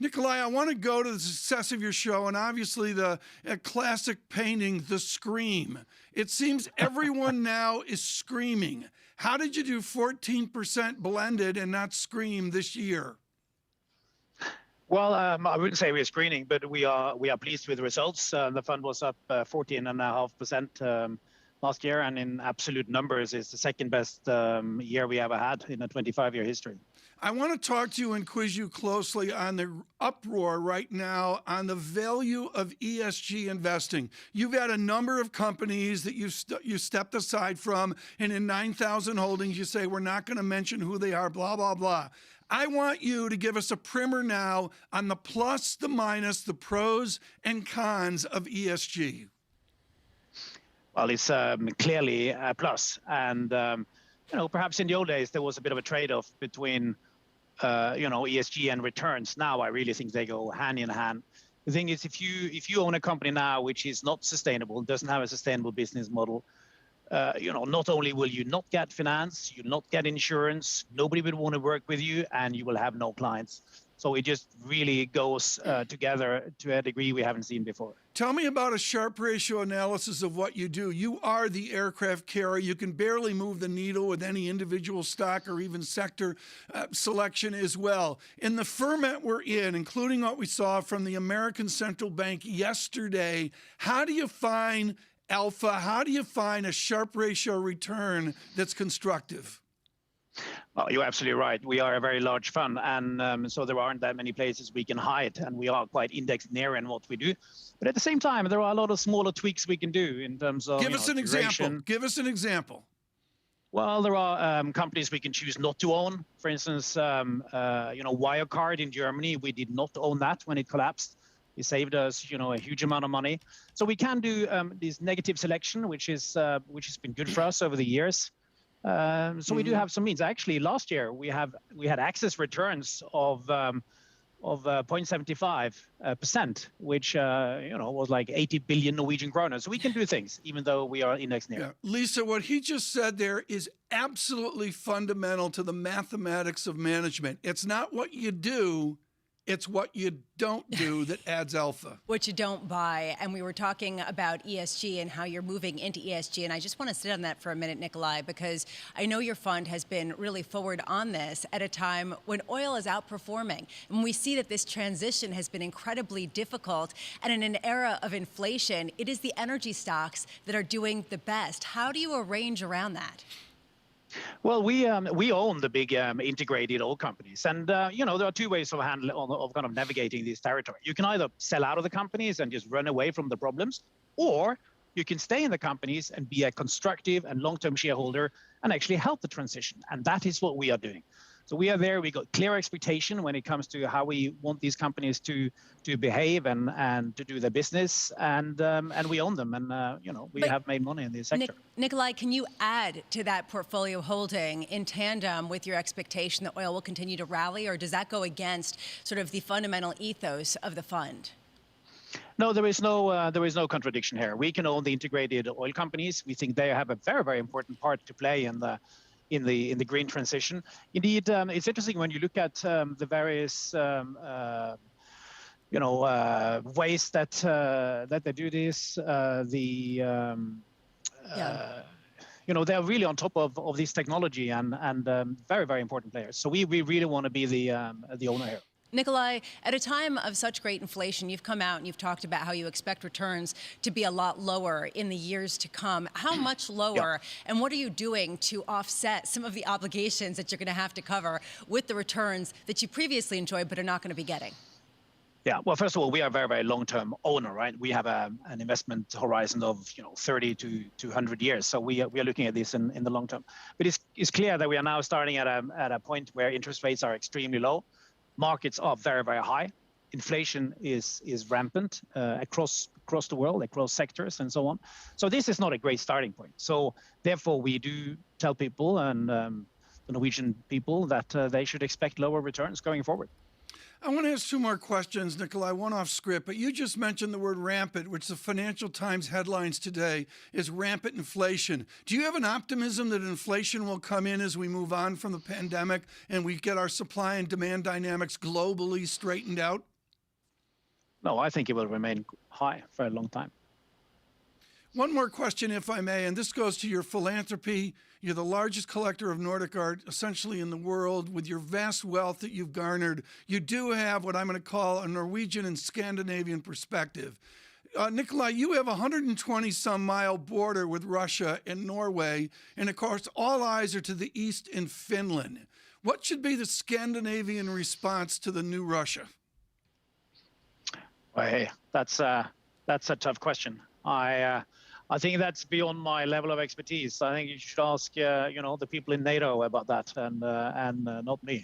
Nicolai, I want to go to the success of your show and obviously the classic painting, The Scream. It seems everyone now is screaming. How did you do 14% blended and not scream this year? Well, I wouldn't say we're screening, but we are pleased with the results. The fund was up 14.5% last year, and in absolute numbers, it's the second best year we ever had in a 25-year history. I want to talk to you and quiz you closely on the uproar right now on the value of ESG investing. You've had a number of companies that you stepped aside from, and in 9,000 holdings, you say, we're not going to mention who they are, blah, blah, blah. I want you to give us a primer now on the plus, the minus, the pros and cons of ESG. Well, it's clearly a plus. And, perhaps in the old days, there was a bit of a trade-off between, ESG and returns. Now, I really think they go hand in hand. The thing is, if you own a company now which is not sustainable, doesn't have a sustainable business model, not only will you not get finance, you'll not get insurance, nobody will want to work with you, and you will have no clients. So it just really goes together to a degree we haven't seen before. Tell me about a Sharpe ratio analysis of what you do. You are the aircraft carrier. You can barely move the needle with any individual stock or even sector selection as well. In the ferment we're in, including what we saw from the American Central Bank yesterday, how do you find alpha? How do you find a Sharpe ratio return that's constructive? Well, you're absolutely right. We are a very large fund, and so there aren't that many places we can hide, and we are quite indexed near in what we do. But at the same time, there are a lot of smaller tweaks we can do in terms of Give us an example. Give us an example. Well, there are companies we can choose not to own. For instance, Wirecard in Germany, we did not own that when it collapsed. It saved us, a huge amount of money. So we can do this negative selection, which has been good for us over the years. So we do have some means. Actually, last year we had access returns of 0.75%, which was like 80 billion Norwegian kroner. So we can do things, even though we are indexed near. Yeah. Lisa, what he just said there is absolutely fundamental to the mathematics of management. It's not what you do. It's what you don't do that adds alpha. What you don't buy. And we were talking about ESG and how you're moving into ESG. And I just want to sit on that for a minute, Nicolai, because I know your fund has been really forward on this at a time when oil is outperforming. And we see that this transition has been incredibly difficult. And in an era of inflation, it is the energy stocks that are doing the best. How do you arrange around that? Well, we own the big integrated oil companies, and there are two ways of kind of navigating this territory. You can either sell out of the companies and just run away from the problems, or you can stay in the companies and be a constructive and long-term shareholder and actually help the transition. And that is what we are doing. So we are there. We got clear expectation when it comes to how we want these companies to behave and to do their business, and we own them, and we have made money in this sector. Nicolai, can you add to that portfolio holding in tandem with your expectation that oil will continue to rally, or does that go against sort of the fundamental ethos of the fund? No, there is no contradiction here. We can own the integrated oil companies. We think they have a very, very important part to play in the green transition. Indeed, it's interesting when you look at the various ways that they do this. They're really on top of this technology and very, very important players. So we really want to be the owner here. Nicolai, at a time of such great inflation, you've come out and you've talked about how you expect returns to be a lot lower in the years to come. How much lower, and what are you doing to offset some of the obligations that you're going to have to cover with the returns that you previously enjoyed but are not going to be getting? Yeah, well, first of all, we are a very, very long-term owner, right? We have an investment horizon of 30 to 100 years. So we are looking at this in the long term. But it's clear that we are now starting at a point where interest rates are extremely low. Markets are very, very high. Inflation is rampant across the world, across sectors and so on. So this is not a great starting point. So therefore, we do tell people and the Norwegian people that they should expect lower returns going forward. I want to ask two more questions, Nicolai, one off script, but you just mentioned the word rampant, which the Financial Times headlines today is rampant inflation. Do you have an optimism that inflation will come in as we move on from the pandemic and we get our supply and demand dynamics globally straightened out? No, I think it will remain high for a long time. One more question, if I may, and this goes to your philanthropy. You're the largest collector of Nordic art, essentially in the world. With your vast wealth that you've garnered, you do have what I'm going to call a Norwegian and Scandinavian perspective. Nicolai, you have a 120-some-mile border with Russia and Norway, and of course, all eyes are to the east in Finland. What should be the Scandinavian response to the new Russia? Well, hey, that's a tough question. I think that's beyond my level of expertise. I think you should ask, the people in NATO about that, and not me.